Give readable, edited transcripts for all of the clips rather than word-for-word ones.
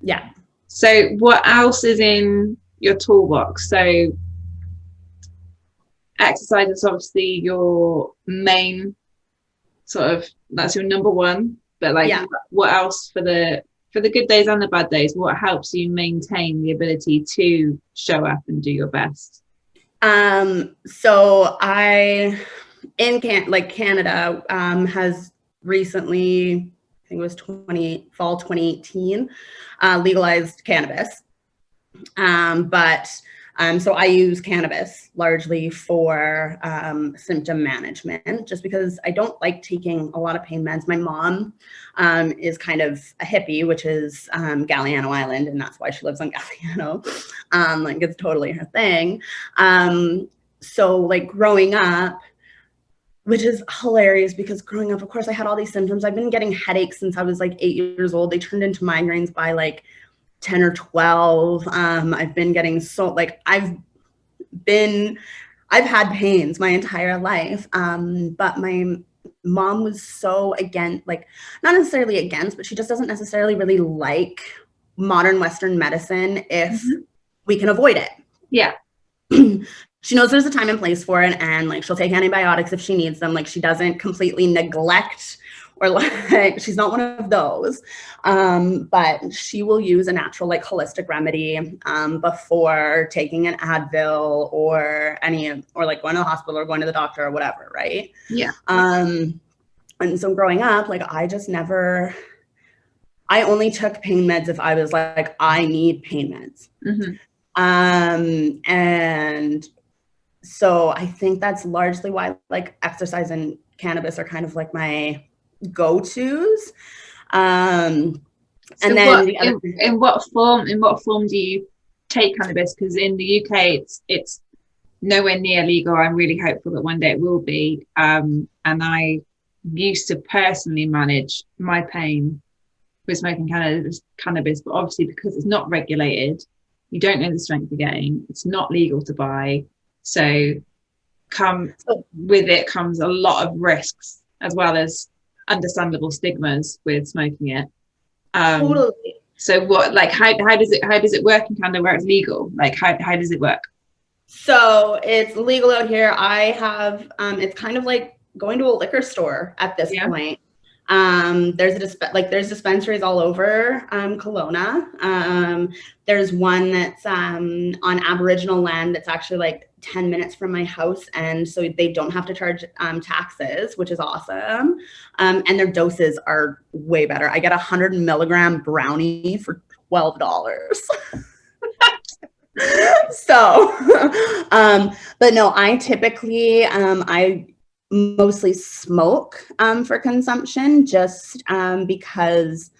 Yeah. So what else is in your toolbox? So exercise is obviously your main sort of, that's your number one, but like Yeah. what else for the good days and the bad days, what helps you maintain the ability to show up and do your best? So Canada has recently, I think it was fall 2018, legalized cannabis. But so I use cannabis largely for symptom management, just because I don't like taking a lot of pain meds. My mom is kind of a hippie, which is Galliano Island, and that's why she lives on Galliano. Like it's totally her thing. So like growing up, which is hilarious because growing up, of course, I had all these symptoms. I've been getting headaches since I was like 8 years old. They turned into migraines by like 10 or 12. I've been getting I've had pains my entire life. But my mom was so against, like, not necessarily against, but she just doesn't necessarily really like modern Western medicine if we can avoid it. Yeah. She knows there's a time and place for it, and like she'll take antibiotics if she needs them. Like she doesn't completely neglect, or like she's not one of those, but she will use a natural like holistic remedy before taking an Advil or like going to the hospital or going to the doctor or whatever, right? Yeah. And so growing up, like I only took pain meds if I was like I need pain meds. And so I think that's largely why like exercise and cannabis are kind of like my go-tos. And so then in what form do you take cannabis? Because in the UK it's nowhere near legal. I'm really hopeful that one day it will be. And I used to personally manage my pain with smoking cannabis, but obviously because it's not regulated, you don't know the strength you're getting. It's not legal to buy. So with it comes a lot of risks as well as understandable stigmas with smoking it. Totally. So what, like, how does it work in Canada where it's legal? Like, how does it work? So it's legal out here. I have, it's kind of like going to a liquor store at this point. There's dispensaries all over Kelowna. There's one that's on Aboriginal land that's actually like 10 minutes from my house, and so they don't have to charge taxes, which is awesome. And their doses are way better. I get 100 milligram brownie for $12. So, but no, I typically I mostly smoke for consumption, just because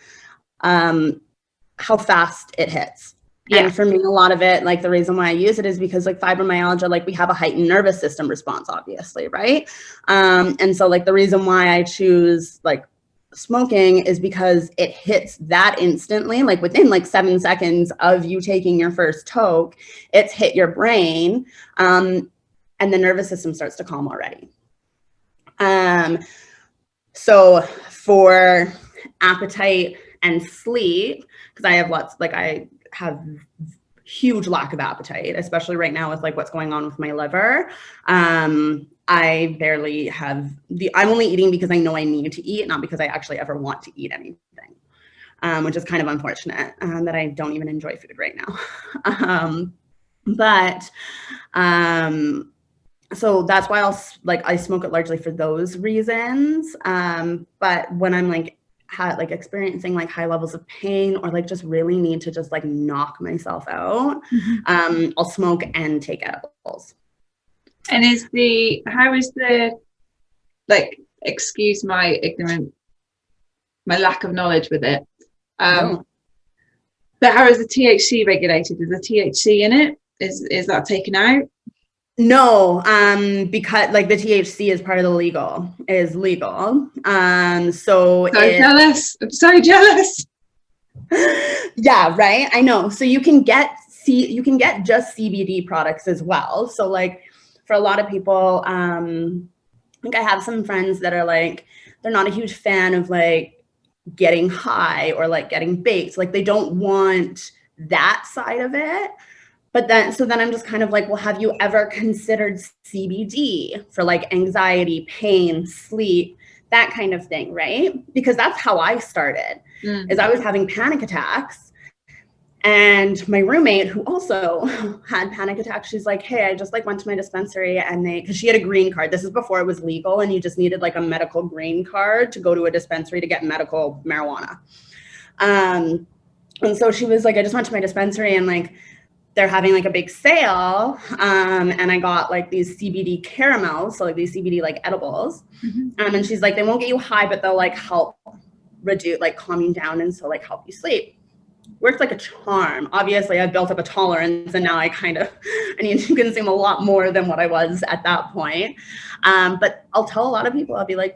how fast it hits. Yeah. And for me, a lot of it, like the reason why I use it is because like fibromyalgia, like we have a heightened nervous system response, obviously, right? And so like the reason why I choose like smoking is because it hits that instantly, like within like 7 seconds of you taking your first toke, it's hit your brain, and the nervous system starts to calm already. So for appetite and sleep, because I have huge lack of appetite, especially right now with like what's going on with my liver. I barely have I'm only eating because I know I need to eat, not because I actually ever want to eat anything, which is kind of unfortunate that I don't even enjoy food right now. So that's why I smoke it largely for those reasons. But when I'm like experiencing like high levels of pain or like just really need to just like knock myself out, I'll smoke and take edibles. And how is the, like, excuse my lack of knowledge with it. But how is the THC regulated? Is the THC in it? Is that taken out? No, because like the THC is part of the legal. So jealous. I'm so jealous. Yeah, right. I know. So you can get just CBD products as well. So like for a lot of people, I think I have some friends that are like, they're not a huge fan of like getting high or like getting baked. Like they don't want that side of it. But then, so then I'm just kind of like, well, have you ever considered CBD for like anxiety, pain, sleep, that kind of thing, right? Because that's how I started, is I was having panic attacks. And my roommate, who also had panic attacks, she's like, hey, I just like went to my dispensary and because she had a green card. This is before it was legal and you just needed like a medical green card to go to a dispensary to get medical marijuana. And so she was like, I just went to my dispensary and like, they're having like a big sale. And I got like these CBD caramels. So like these CBD like edibles. And she's like, they won't get you high, but they'll like help reduce, like calm you down. And so like help you sleep. Worked like a charm. Obviously, I built up a tolerance, and now I need to consume a lot more than what I was at that point. But I'll tell a lot of people, I'll be like,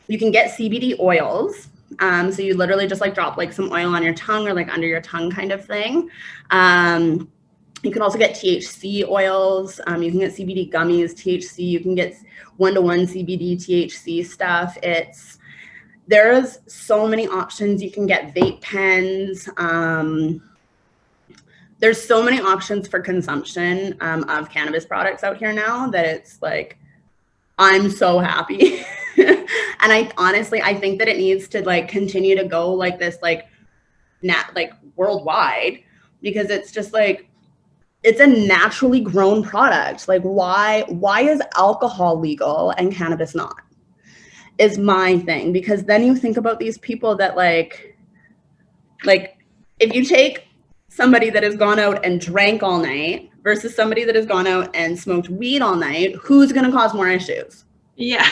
you can get CBD oils. So you literally just like drop like some oil on your tongue or like under your tongue kind of thing. You can also get THC oils. You can get CBD gummies, THC. You can get 1-to-1 CBD THC stuff. There's so many options. You can get vape pens. There's so many options for consumption of cannabis products out here now that it's like, I'm so happy. And I think that it needs to like continue to go like this, like worldwide, because it's just like, it's a naturally grown product. Like why is alcohol legal and cannabis not? Is my thing. Because then you think about these people that like if you take somebody that has gone out and drank all night versus somebody that has gone out and smoked weed all night, who's going to cause more issues? Yeah.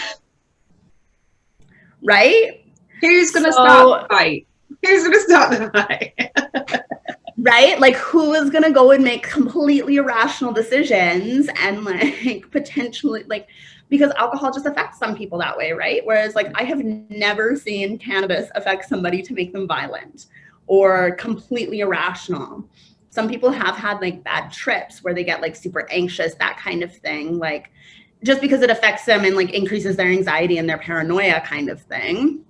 Right? Who's going to start the fight? Who's going to start the fight? Right? Like who is going to go and make completely irrational decisions and like potentially like, because alcohol just affects some people that way, right? Whereas like I have never seen cannabis affect somebody to make them violent or completely irrational. Some people have had like bad trips where they get like super anxious, that kind of thing, like just because it affects them and like increases their anxiety and their paranoia kind of thing.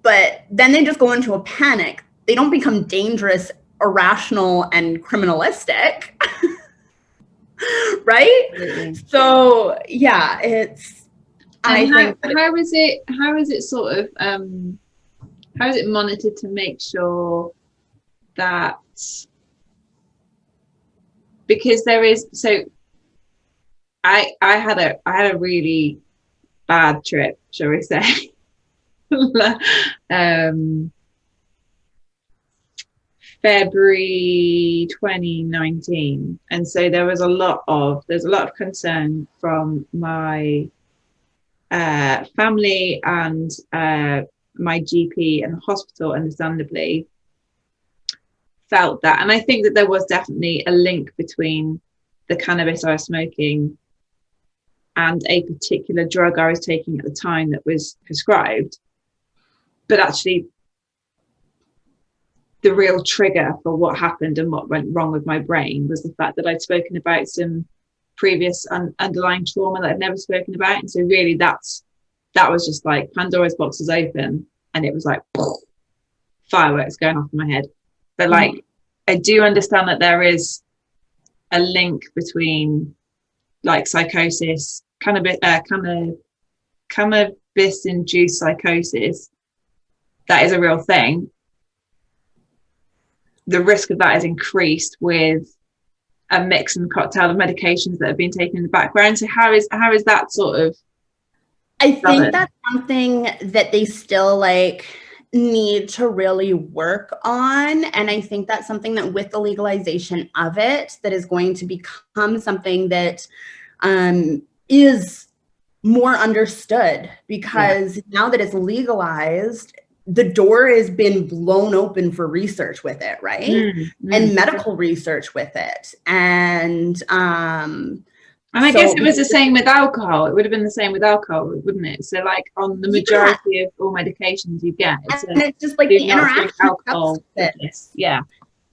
But then they just go into a panic. They don't become dangerous, irrational, and criminalistic. Right? Absolutely. So yeah, how is it sort of how is it monitored to make sure that, because there is, so I had a really bad trip, shall we say, February 2019, and so there's a lot of concern from my family and my GP and the hospital, understandably, felt that, and I think that there was definitely a link between the cannabis I was smoking and a particular drug I was taking at the time that was prescribed. But actually, the real trigger for what happened and what went wrong with my brain was the fact that I'd spoken about some previous underlying trauma that I'd never spoken about. And so really that was just like Pandora's box was open, and it was like fireworks going off in my head. But like, I do understand that there is a link between like psychosis, cannabis-induced psychosis. That is a real thing. The risk of that is increased with a mix and cocktail of medications that have been taken in the background. So how is that sort of? I think that's something that they still like need to really work on. And I think that's something that with the legalization of it, that is going to become something that is more understood, because now that it's legalized, the door has been blown open for research with it, right? And medical research with it. And I guess it was the same with alcohol. It would have been the same with alcohol, wouldn't it? So like on the majority of all medications you get, it's just like the interaction alcohol. Yeah.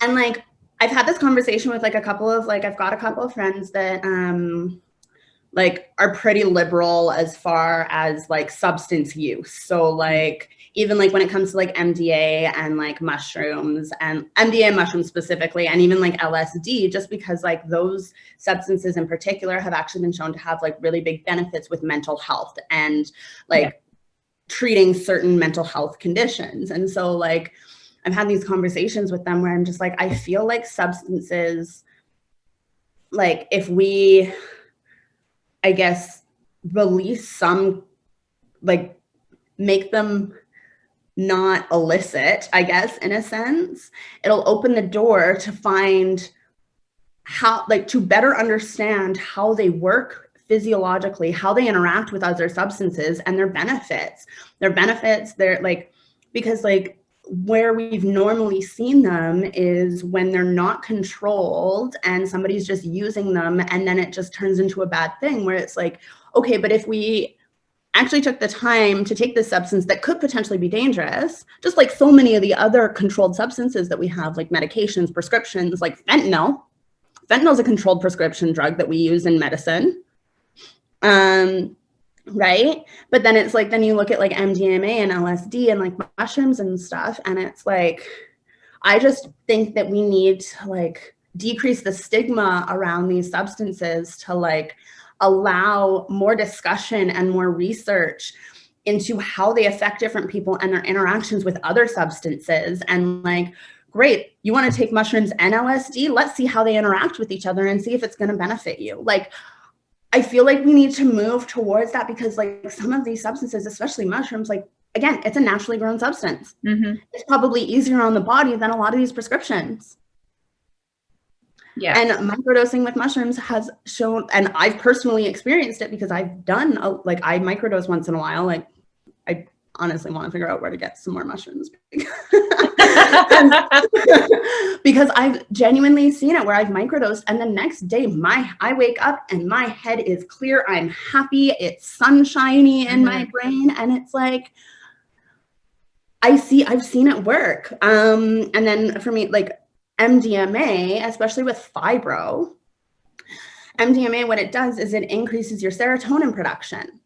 And like I've had this conversation with like I've got a couple of friends that like are pretty liberal as far as like substance use. So like even like when it comes to like MDA and like mushrooms, and MDA and mushrooms specifically, and even like LSD, just because like those substances in particular have actually been shown to have like really big benefits with mental health and like treating certain mental health conditions. And so like I've had these conversations with them where I'm just like, I feel like substances, like if we, I guess, release some, like make them not illicit, I guess, in a sense, it'll open the door to find how, like, to better understand how they work physiologically, how they interact with other substances and their benefits. They're like, because like where we've normally seen them is when they're not controlled and somebody's just using them, and then it just turns into a bad thing where it's like, okay, but if we actually took the time to take this substance that could potentially be dangerous, just like so many of the other controlled substances that we have, like medications, prescriptions, like fentanyl. Fentanyl is a controlled prescription drug that we use in medicine. Right? But then it's like, then you look at like MDMA and LSD and like mushrooms and stuff, and it's like, I just think that we need to like decrease the stigma around these substances to like allow more discussion and more research into how they affect different people and their interactions with other substances. And like, great, you want to take mushrooms and LSD? Let's see how they interact with each other and see if it's going to benefit you. Like, I feel like we need to move towards that, because like some of these substances, especially mushrooms, like again, it's a naturally grown substance. Mm-hmm. It's probably easier on the body than a lot of these prescriptions. Yeah. And microdosing with mushrooms has shown, and I've personally experienced it because I've done, I microdose once in a while. Like, I honestly want to figure out where to get some more mushrooms. Because I've genuinely seen it where I've microdosed and the next day I wake up and my head is clear. I'm happy. It's sunshiny in my brain. And it's like, I've seen it work. And then for me, like MDMA, especially with Fibro, MDMA, what it does is it increases your serotonin production.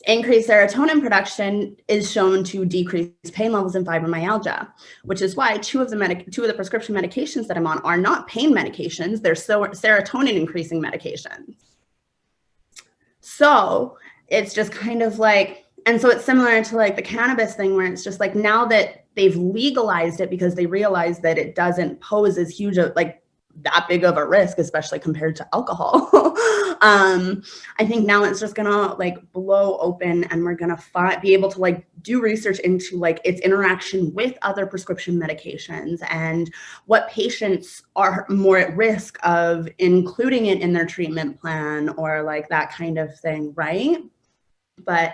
Increased serotonin production is shown to decrease pain levels in fibromyalgia, which is why two of the prescription medications that I'm on are not pain medications. They're serotonin increasing medications. So it's just kind of like, and so it's similar to like the cannabis thing where it's just like, now that they've legalized it because they realize that it doesn't pose as huge of like that big of a risk, especially compared to alcohol. I think now it's just gonna like blow open, and we're gonna be able to like do research into like its interaction with other prescription medications and what patients are more at risk of including it in their treatment plan or like that kind of thing, right? But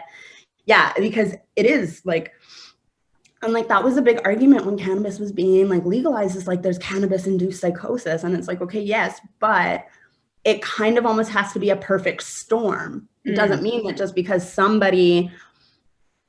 yeah, because it is like, and like that was a big argument when cannabis was being like legalized, is like there's cannabis induced psychosis, and it's like, okay, yes, but it kind of almost has to be a perfect storm. It doesn't mean that just because somebody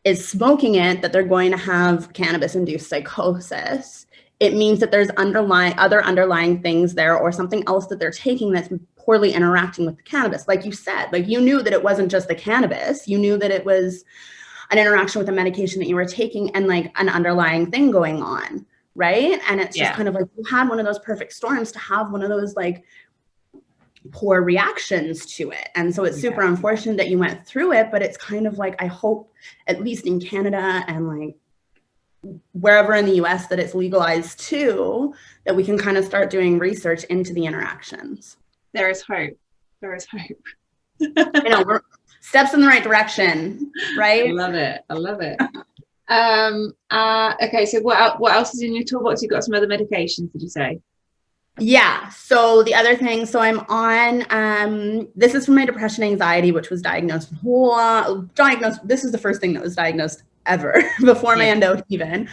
is smoking it that they're going to have cannabis induced psychosis. It means that there's other underlying things there, or something else that they're taking that's poorly interacting with the cannabis. Like you said, like you knew that it wasn't just the cannabis, you knew that it was an interaction with a medication that you were taking and like an underlying thing going on, right? And it's just kind of like you had one of those perfect storms to have one of those like poor reactions to it. And so it's super unfortunate that you went through it, but it's kind of like, I hope at least in Canada and like wherever in the US that it's legalized too, that we can kind of start doing research into the interactions. There is hope. There is hope. You know, we're steps in the right direction, right? I love it. I love it. Okay, so what else is in your toolbox? You've got some other medications, did you say? Yeah. So the other thing, so I'm on, this is for my depression, anxiety, which was diagnosed. This is the first thing that was diagnosed ever before my endo even.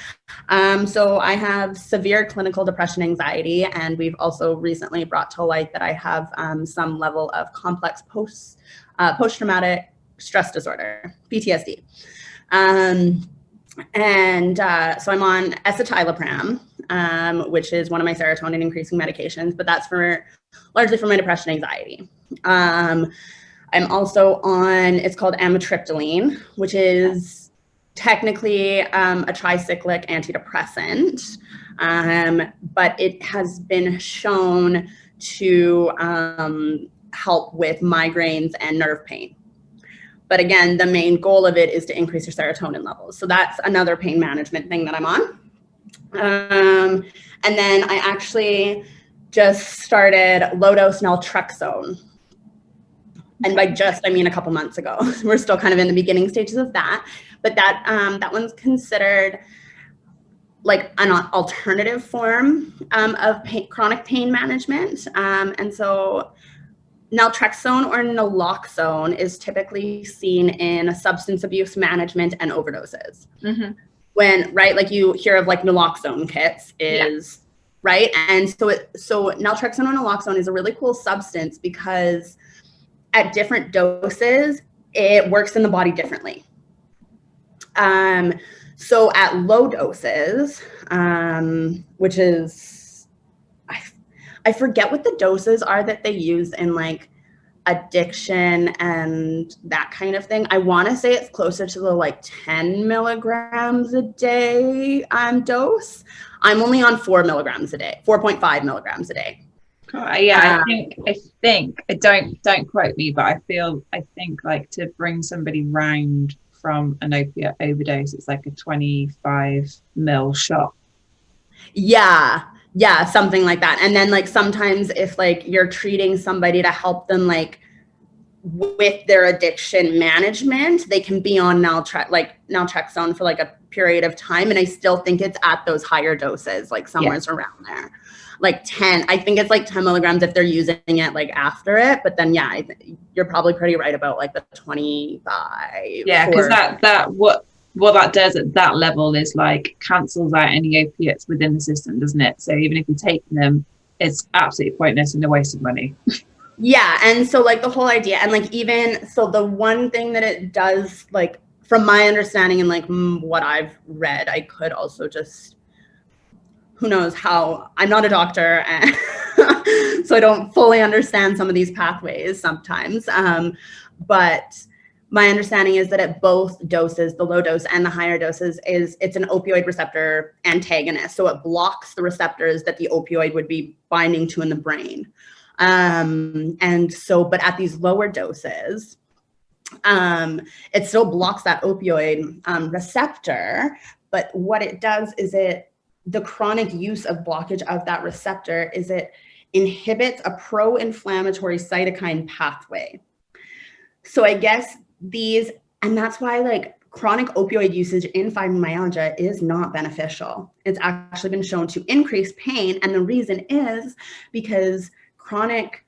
So I have severe clinical depression, anxiety, and we've also recently brought to light that I have some level of complex post-traumatic stress disorder, PTSD. So I'm on escitalopram, which is one of my serotonin increasing medications, but that's largely for my depression, anxiety. I'm also on, it's called amitriptyline, which is technically a tricyclic antidepressant, but it has been shown to help with migraines and nerve pain. But again, the main goal of it is to increase your serotonin levels. So that's another pain management thing that I'm on. And then I actually just started low-dose naltrexone. And by just, I mean a couple months ago. We're still kind of in the beginning stages of that. But that one's considered like an alternative form of chronic pain management. And so naltrexone or naloxone is typically seen in substance abuse management and overdoses. Mm-hmm. When, right, like you hear of like naloxone kits is, right? And so naltrexone or naloxone is a really cool substance because at different doses, it works in the body differently. So at low doses, which is, I forget what the doses are that they use in like addiction and that kind of thing. I want to say it's closer to the like 10 milligrams a day dose. I'm only on 4 milligrams a day, 4.5 milligrams a day. Yeah, I think don't quote me, but I think like to bring somebody round from an opiate overdose, it's like a 25 mil shot. Yeah, something like that. And then like sometimes if like you're treating somebody to help them like with their addiction management, they can be on naltrexone for like a period of time. And I still think it's at those higher doses, like somewhere's around there. Like 10, I think it's like 10 milligrams if they're using it like after it. But then, you're probably pretty right about like the 25. Yeah, because that what that does at that level is like cancels out any opiates within the system, doesn't it? So even if you're taking them, it's absolutely pointless and a waste of money. Yeah, and so like the whole idea, and like even so, the one thing that it does, like from my understanding and like what I've read, I could also just, who knows how, I'm not a doctor, and so I don't fully understand some of these pathways sometimes. But my understanding is that at both doses, the low dose and the higher doses, it's an opioid receptor antagonist. So it blocks the receptors that the opioid would be binding to in the brain. And so, but at these lower doses, it still blocks that opioid receptor. But what it does is the chronic use of blockage of that receptor is it inhibits a pro-inflammatory cytokine pathway. So I guess and that's why like chronic opioid usage in fibromyalgia is not beneficial. It's actually been shown to increase pain. And the reason is because chronic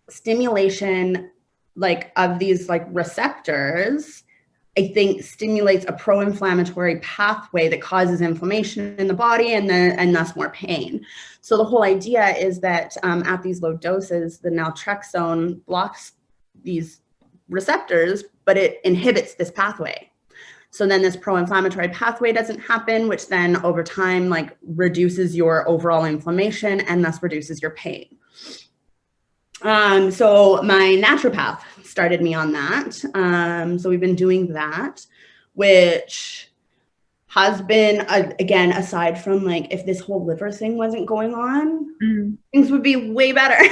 stimulation like of these like receptors, I think stimulates a pro-inflammatory pathway that causes inflammation in the body and thus more pain. So the whole idea is that at these low doses, the naltrexone blocks these receptors, but it inhibits this pathway. So then this pro-inflammatory pathway doesn't happen, which then over time like reduces your overall inflammation and thus reduces your pain. So my naturopath started me on that. So we've been doing that, which has been, again, aside from like, if this whole liver thing wasn't going on, things would be way better.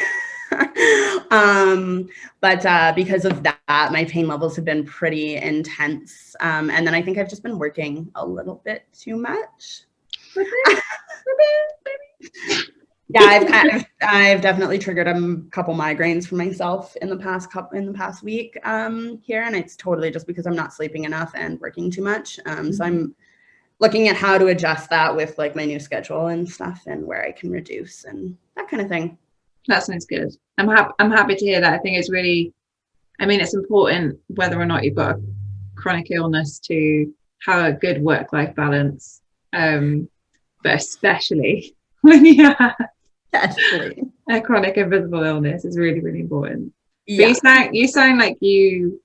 But because of that, my pain levels have been pretty intense. And then I think I've just been working a little bit too much. Yeah, I've definitely triggered a couple migraines for myself in the past week here, and it's totally just because I'm not sleeping enough and working too much. So I'm looking at how to adjust that with like my new schedule and stuff, and where I can reduce and that kind of thing. That sounds good. I'm happy to hear that. I think it's really, I mean, it's important whether or not you've got a chronic illness to have a good work-life balance, but especially when you have a chronic invisible illness is really, really important. Yeah. But you sound like you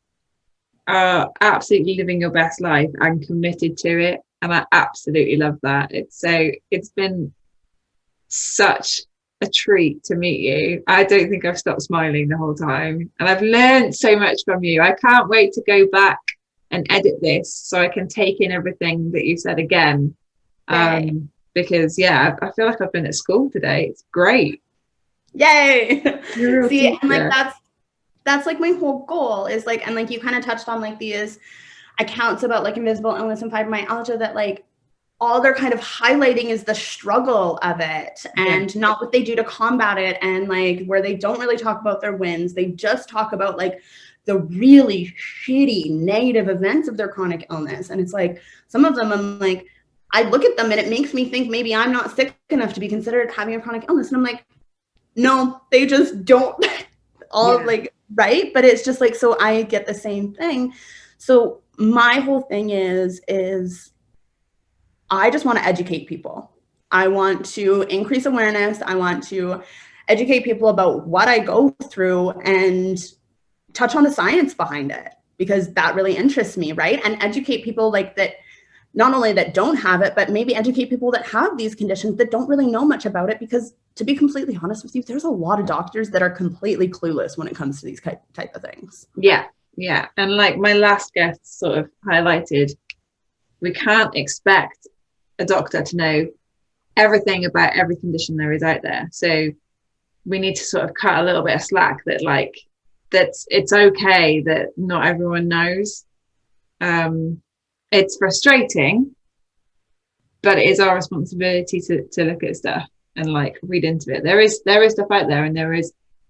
are absolutely living your best life and committed to it, and I absolutely love that. It's been such a treat to meet you. I don't think I've stopped smiling the whole time, and I've learned so much from you. I can't wait to go back and edit this so I can take in everything that you said again. Right. Because yeah, I feel like I've been at school today. It's great. Yay. You're a real See, and like teacher. that's like my whole goal is like, and like you kind of touched on like these accounts about like invisible illness and fibromyalgia that like all they're kind of highlighting is the struggle of it and not what they do to combat it, and like where they don't really talk about their wins. They just talk about like the really shitty negative events of their chronic illness. And it's like some of them I'm like, I look at them and it makes me think maybe I'm not sick enough to be considered having a chronic illness. And I'm like, no, they just don't all like, right. But it's just like, so I get the same thing. So my whole thing is I just want to educate people. I want to increase awareness. I want to educate people about what I go through and touch on the science behind it, because that really interests me, right? And educate people like that, not only that don't have it, but maybe educate people that have these conditions that don't really know much about it. Because to be completely honest with you, there's a lot of doctors that are completely clueless when it comes to these type of things. Yeah. And like my last guest sort of highlighted, we can't expect a doctor to know everything about every condition there is out there. So we need to sort of cut a little bit of slack that like, it's okay that not everyone knows. It's frustrating, but it is our responsibility to look at stuff and like read into it. There is stuff out there, and there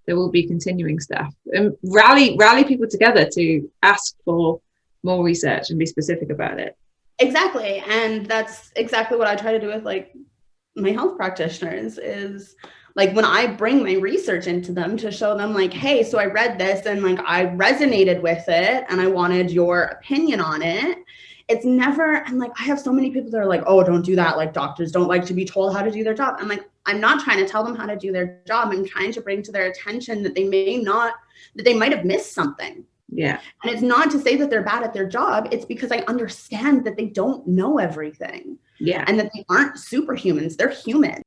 will be continuing stuff, and rally people together to ask for more research and be specific about it. Exactly. And that's exactly what I try to do with like my health practitioners is like when I bring my research into them to show them like, hey, so I read this and like I resonated with it and I wanted your opinion on it. It's never, and like I have so many people that are like, oh, don't do that. Like doctors don't like to be told how to do their job. I'm like, I'm not trying to tell them how to do their job. I'm trying to bring to their attention that they might have missed something. Yeah. And it's not to say that they're bad at their job. It's because I understand that they don't know everything. Yeah. And that they aren't superhumans. They're human.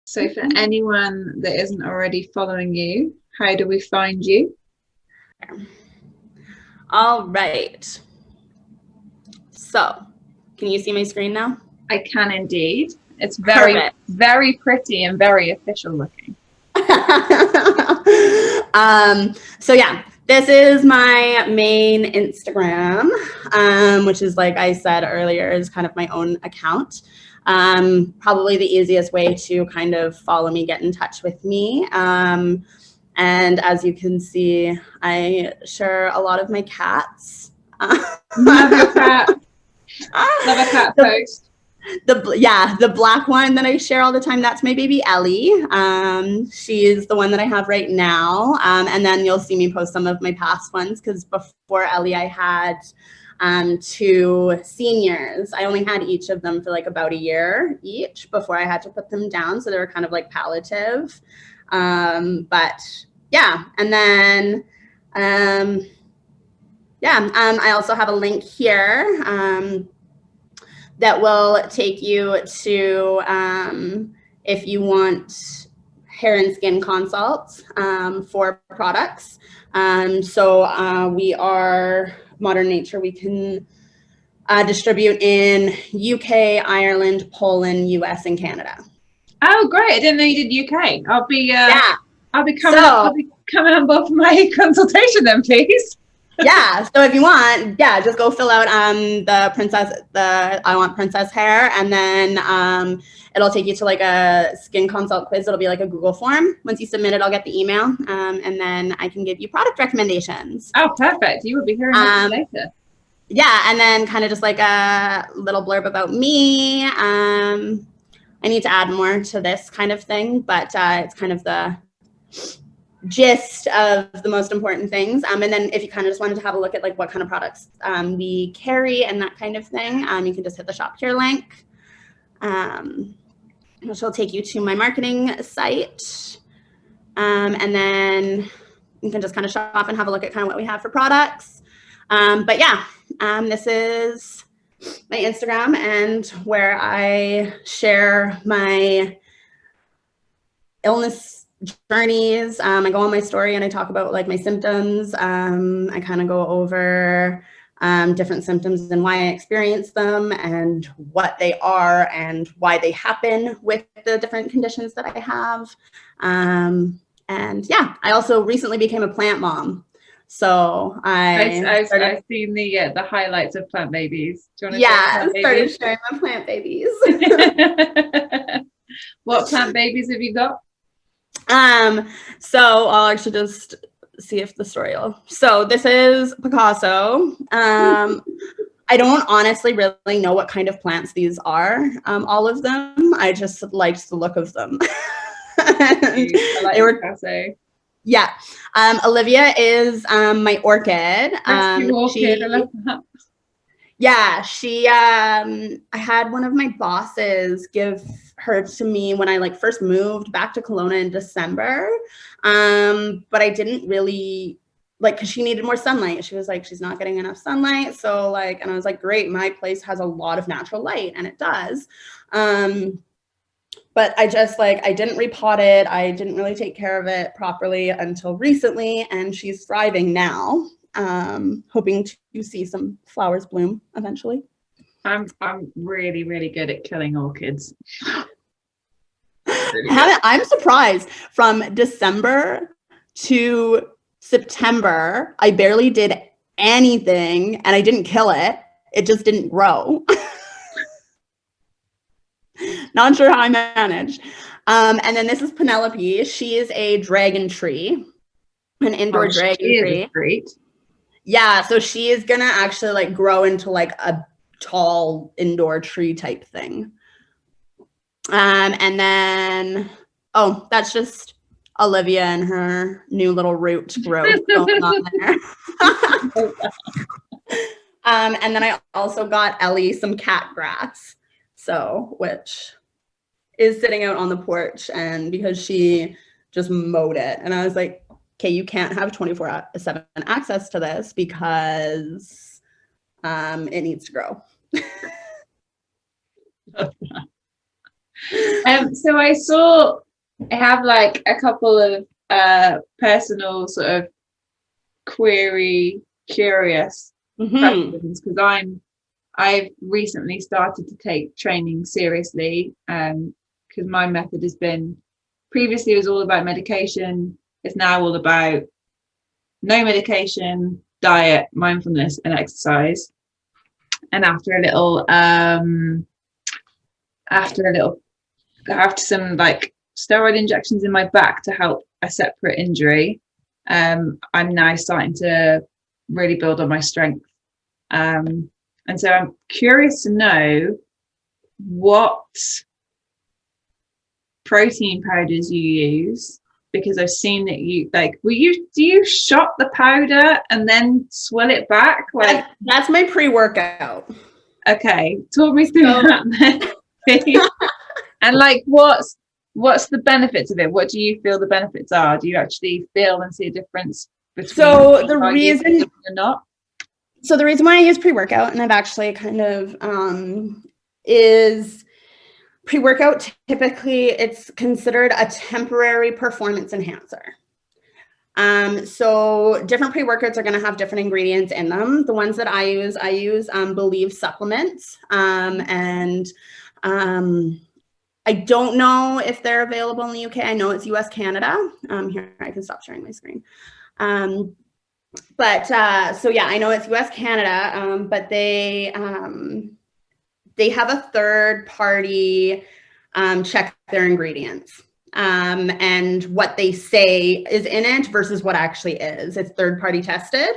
So for anyone that isn't already following you, how do we find you? All right. So can you see my screen now? I can indeed. It's very, Perfect. Very pretty and very official looking. So yeah, this is my main Instagram, which is, like I said earlier, is kind of my own account. Probably the easiest way to kind of follow me, get in touch with me. And as you can see, I share a lot of my cats. Love your cat. Love a cat post. The black one that I share all the time, that's my baby Ellie. She's the one that I have right now. And then you'll see me post some of my past ones, because before Ellie I had 2 seniors. I only had each of them for like about a year each before I had to put them down, so they were kind of like palliative. But yeah, and then I also have a link here that will take you to, if you want hair and skin consults for products. So we are Modern Nature. We can distribute in UK, Ireland, Poland, US, and Canada. Oh, great! I didn't know you did UK. I'll be coming on board for my consultation then, please. Yeah, so if you want, just go fill out I want princess hair, and then it'll take you to like a skin consult quiz. It'll be like a Google form. Once you submit it, I'll get the email, and then I can give you product recommendations. Oh, perfect. You will be hearing this later. Yeah, and then kind of just like a little blurb about me. I need to add more to this kind of thing, but it's kind of the gist of the most important things. And then if you kind of just wanted to have a look at like what kind of products we carry and that kind of thing, you can just hit the shop here link, which will take you to my marketing site. And then you can just kind of shop and have a look at kind of what we have for products. But yeah, this is my Instagram, and where I share my illness journeys. I go on my story and I talk about like my symptoms. I kind of go over different symptoms and why I experience them and what they are and why they happen with the different conditions that I have. And yeah, I also recently became a plant mom. So I've seen the highlights of plant babies. Do you want to started sharing my plant babies. What plant babies have you got? So I'll actually just see if the story will. So this is Picasso. I don't honestly really know what kind of plants these are. All of them. I just liked the look of them. I like Picasso. Yeah. Olivia is my orchid. Orchid. I love that. Yeah, I had one of my bosses give her to me when I like first moved back to Kelowna in December. But I didn't really like, cause she needed more sunlight. She was like, she's not getting enough sunlight. So like, and I was like, great, my place has a lot of natural light, and it does. But I just like, I didn't repot it. I didn't really take care of it properly until recently, and she's thriving now. Hoping to see some flowers bloom eventually. I'm really, really good at killing orchids. I'm surprised. From December to September, I barely did anything, and I didn't kill it. It just didn't grow. Not sure how I managed. And then this is Penelope. She is a dragon tree, an indoor dragon tree. Great. Yeah, so she is gonna actually like grow into like a tall indoor tree type thing. And then, oh, that's just Olivia and her new little root growth going on there. And then I also got Ellie some cat grass, so which is sitting out on the porch, and because she just mowed it, and I was like, okay, you can't have 24/7 access to this because it needs to grow. So I have like a couple of personal sort of curious questions, because I've recently started to take training seriously, because my method has been, previously it was all about medication. It's now all about no medication, diet, mindfulness, and exercise. And after some like steroid injections in my back to help a separate injury, I'm now starting to really build on my strength. And so I'm curious to know what protein powders you use, because I've seen that you like, do you shot the powder and then swill it back? Like that's my pre-workout. Okay, talk me through that then. And like, what's the benefits of it? What do you feel the benefits are? Do you actually feel and see a difference between? So the reason or not? So the reason why I use pre-workout, and I've actually kind of is pre-workout, typically it's considered a temporary performance enhancer. So different pre-workouts are going to have different ingredients in them. The ones that I use Believe supplements. And I don't know if they're available in the UK. I know it's US, Canada. Here, I can stop sharing my screen. But so yeah, I know it's US, Canada, but they have a third party check their ingredients and what they say is in it versus what actually is. It's third party tested.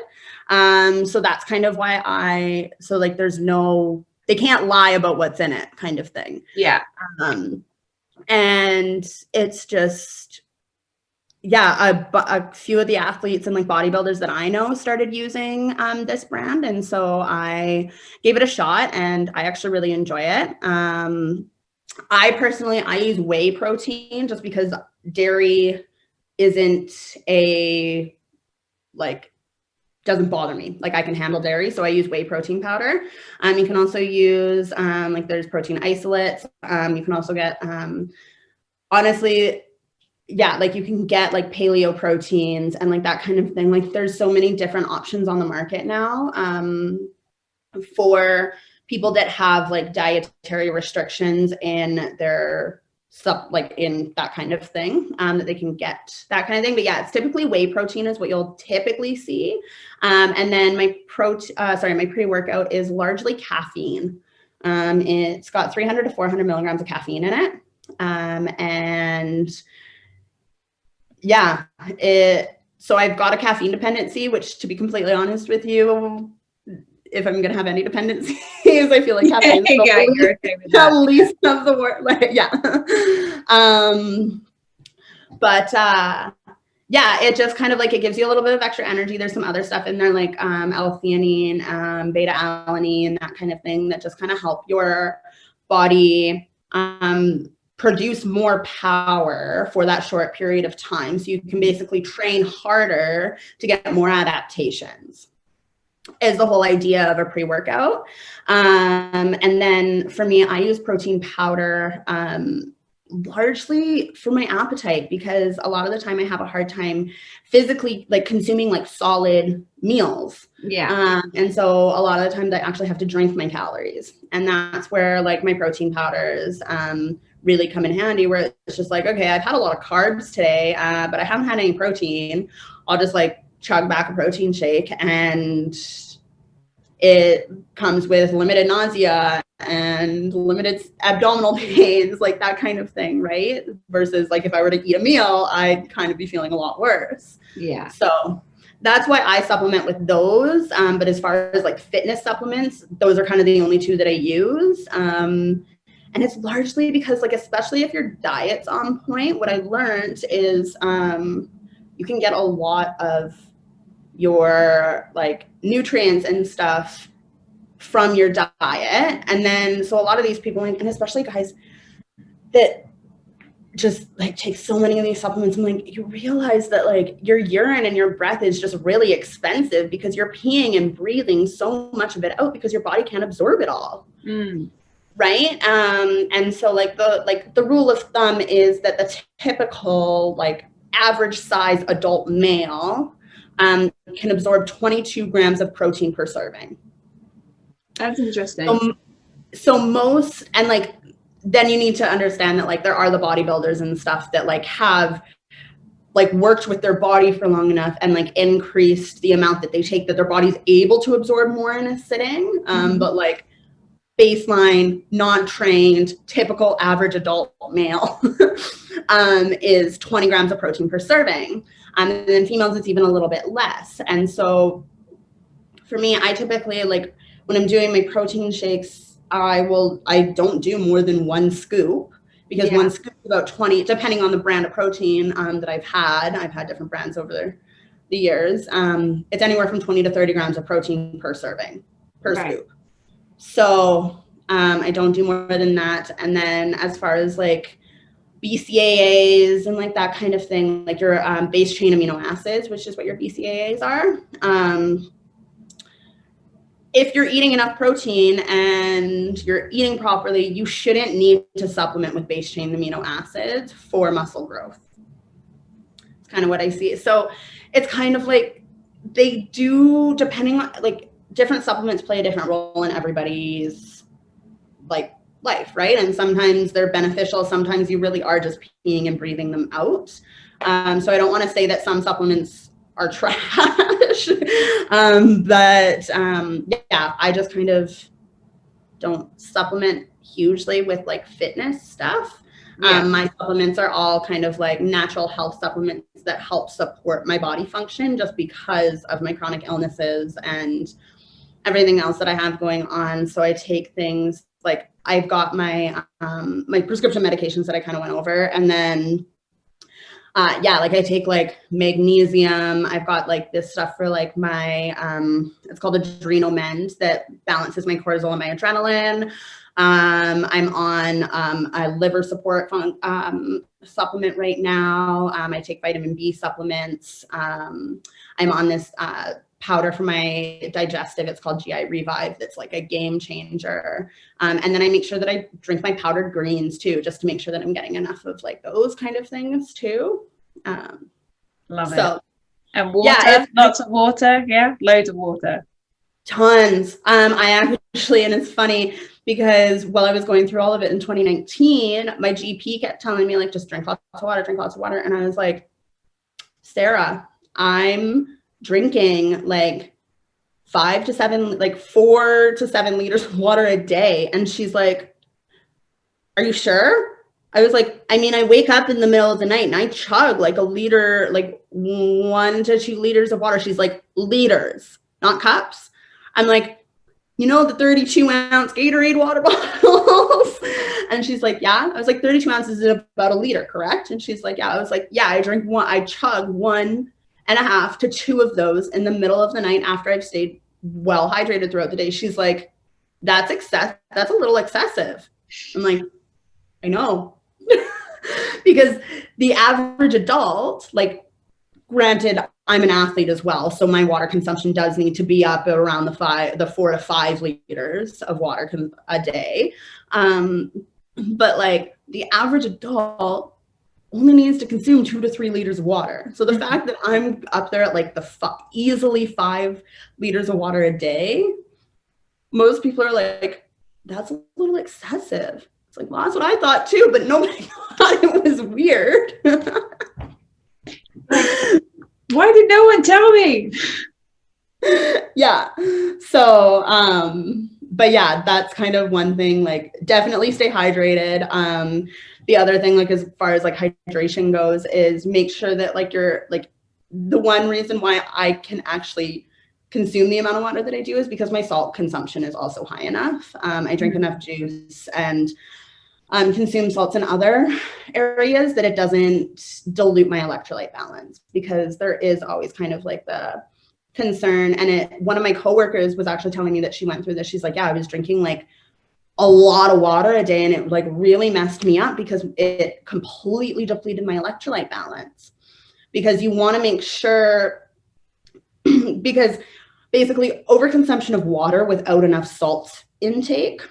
So that's kind of why they can't lie about what's in it, kind of thing. Yeah. And it's just, yeah, a few of the athletes and like bodybuilders that I know started using this brand. And so I gave it a shot and I actually really enjoy it. I use whey protein just because dairy doesn't bother me. Like I can handle dairy. So I use whey protein powder. You can also use there's protein isolates. You can also get, honestly, yeah, like you can get like paleo proteins and like that kind of thing. Like there's so many different options on the market now for people that have like dietary restrictions in their stuff, like in that kind of thing, that they can get that kind of thing. But yeah, it's typically whey protein is what you'll typically see. And then my pre-workout is largely caffeine. It's got 300 to 400 milligrams of caffeine in it. And yeah, so I've got a caffeine dependency, which, to be completely honest with you, if I'm gonna have any dependencies, I feel like caffeine is the least of the work. Like, yeah. But yeah, it just kind of like, it gives you a little bit of extra energy. There's some other stuff in there like L-theanine, beta alanine, that kind of thing that just kind of help your body produce more power for that short period of time. So you can basically train harder to get more adaptations, is the whole idea of a pre-workout. And then for me, I use protein powder largely for my appetite, because a lot of the time I have a hard time physically like consuming like solid meals. Yeah. And so a lot of the times I actually have to drink my calories, and that's where like my protein powders really come in handy, where it's just like, okay, I've had a lot of carbs today, but I haven't had any protein. I'll just like chug back a protein shake, and it comes with limited nausea and limited abdominal pains, like that kind of thing, right? Versus like if I were to eat a meal, I'd kind of be feeling a lot worse. Yeah. So that's why I supplement with those. But as far as like fitness supplements, those are kind of the only two that I use. And it's largely because, like, especially if your diet's on point, what I learned is you can get a lot of your like nutrients and stuff from your diet. And then so a lot of these people, and especially guys that just like take so many of these supplements, I'm like, you realize that like your urine and your breath is just really expensive, because you're peeing and breathing so much of it out because your body can't absorb it all. Right. And so like the rule of thumb is that the typical like average size adult male can absorb 22 grams of protein per serving. That's interesting. So most, and like, then you need to understand that like there are the bodybuilders and stuff that like have like worked with their body for long enough and like increased the amount that they take, that their body's able to absorb more in a sitting. But like baseline, non-trained, typical average adult male is 20 grams of protein per serving. And then females, it's even a little bit less. And so for me, I typically like when I'm doing my protein shakes, I don't do more than one scoop, because one scoop is about 20, depending on the brand of protein that I've had different brands over the years. It's anywhere from 20 to 30 grams of protein per serving, per scoop. So I don't do more than that. And then as far as like BCAAs and like that kind of thing, like your base chain amino acids, which is what your BCAAs are. If you're eating enough protein and you're eating properly, you shouldn't need to supplement with base chain amino acids for muscle growth. It's kind of what I see. So it's kind of like they do, depending on like different supplements play a different role in everybody's like life, right? And sometimes they're beneficial. Sometimes you really are just peeing and breathing them out. So I don't want to say that some supplements are trash, but yeah, I just kind of don't supplement hugely with like fitness stuff. My supplements are all kind of like natural health supplements that help support my body function, just because of my chronic illnesses and everything else that I have going on. So I take things like, I've got my my prescription medications that I kind of went over, and then like I take like magnesium. I've got like this stuff for like my it's called Adrenal Mend, that balances my cortisol and my adrenaline. I'm on a liver support supplement right now. I take vitamin B supplements. I'm on this powder for my digestive. It's called GI Revive. That's like a game changer. And then I make sure that I drink my powdered greens too, just to make sure that I'm getting enough of like those kind of things too. Love it. And water, lots of water. Yeah, loads of water. Tons. I actually, and it's funny because while I was going through all of it in 2019, my GP kept telling me like, just drink lots of water, drink lots of water. And I was like, Sarah, I'm drinking like 4 to 7 liters of water a day. And she's like, are you sure? I was like, I mean, I wake up in the middle of the night and I chug like a liter, like 1 to 2 liters of water. She's like, liters, not cups. I'm like, you know, the 32-ounce Gatorade water bottles. And she's like, yeah. I was like, 32 ounces is about a liter, correct? And she's like, yeah. I was like, yeah, I chug 1.5 to 2 of those in the middle of the night after I've stayed well hydrated throughout the day. She's like, that's a little excessive. I'm like, I know. Because the average adult, like, granted, I'm an athlete as well, so my water consumption does need to be up around the 4 to 5 liters of water a day. But like the average adult only needs to consume 2 to 3 liters of water. So the fact that I'm up there at like easily 5 liters of water a day, most people are like, that's a little excessive. It's like, well, that's what I thought too, but nobody thought it was weird. Why did no one tell me? Yeah. So, but yeah, that's kind of one thing, like definitely stay hydrated. The other thing, like as far as like hydration goes, is make sure that like you're like, the one reason why I can actually consume the amount of water that I do is because my salt consumption is also high enough. I drink enough juice and consume salts in other areas that it doesn't dilute my electrolyte balance, because there is always kind of like the concern. And one of my coworkers was actually telling me that she went through this. She's like, yeah, I was drinking like a lot of water a day and it like really messed me up because it completely depleted my electrolyte balance. Because you want to make sure, because basically overconsumption of water without enough salt intake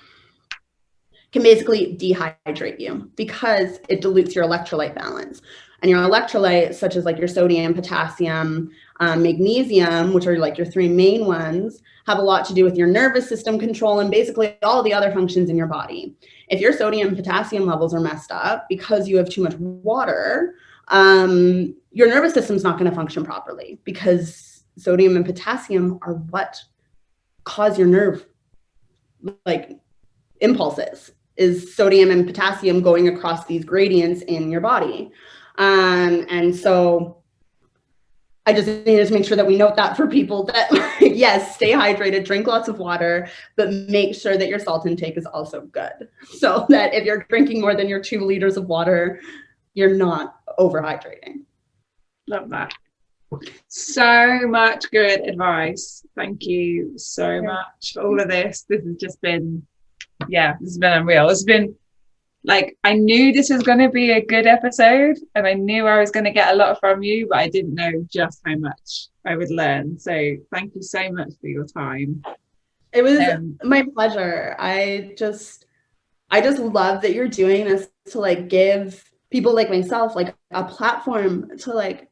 can basically dehydrate you because it dilutes your electrolyte balance. And your electrolytes, such as like your sodium, potassium, magnesium, which are like your 3 main ones, have a lot to do with your nervous system control and basically all the other functions in your body. If your sodium and potassium levels are messed up because you have too much water, your nervous system's not going to function properly, because sodium and potassium are what cause your nerve like impulses, is sodium and potassium going across these gradients in your body. And so I just needed to make sure that we note that for people that, yes, stay hydrated, drink lots of water, but make sure that your salt intake is also good. So that if you're drinking more than your 2 liters of water, you're not overhydrating. Love that. So much good advice. Thank you so much for all of this. This has just been, this has been unreal. It's been like, I knew this was going to be a good episode and I knew I was going to get a lot from you, but I didn't know just how much I would learn. So thank you so much for your time. It was my pleasure. I just love that you're doing this to like give people like myself like a platform to like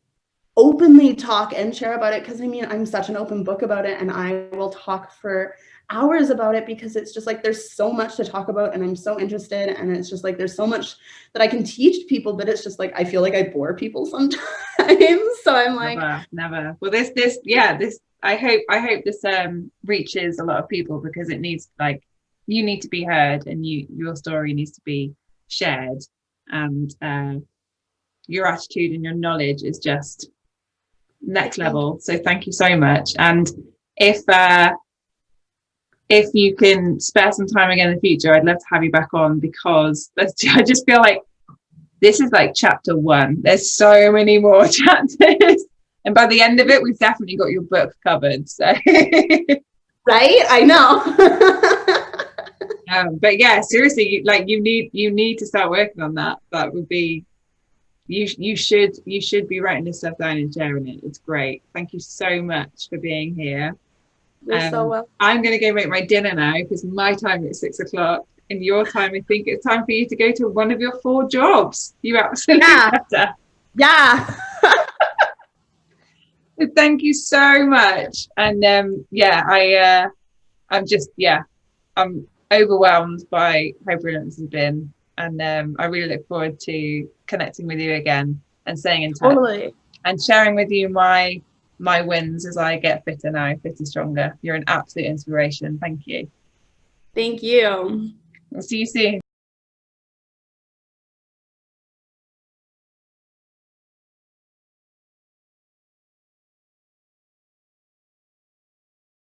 openly talk and share about it. Because I mean, I'm such an open book about it and I will talk for hours about it, because it's just like there's so much to talk about and I'm so interested, and it's just like there's so much that I can teach people, but it's just like I feel like I bore people sometimes. So I'm like, never. Well, this I hope this reaches a lot of people, because it needs, like, you need to be heard and your story needs to be shared, and your attitude and your knowledge is just next level. So thank you so much. And if you can spare some time again in the future, I'd love to have you back on, because I just feel like this is like chapter 1. There's so many more chapters. And by the end of it, we've definitely got your book covered. So right? I know. But yeah, seriously, you need to start working on that. That would be you should be writing this stuff down and sharing it. It's great. Thank you so much for being here. You're so welcome. I'm going to go make my dinner now because my time is 6 o'clock. In your time, I think it's time for you to go to one of your 4 jobs. You absolutely better. Yeah. Thank you so much. And I'm overwhelmed by how brilliant this has been. And I really look forward to connecting with you again and staying in touch. Totally. And sharing with you my wins as I get fitter now, fitter, stronger. You're an absolute inspiration. Thank you. Thank you. I'll see you soon.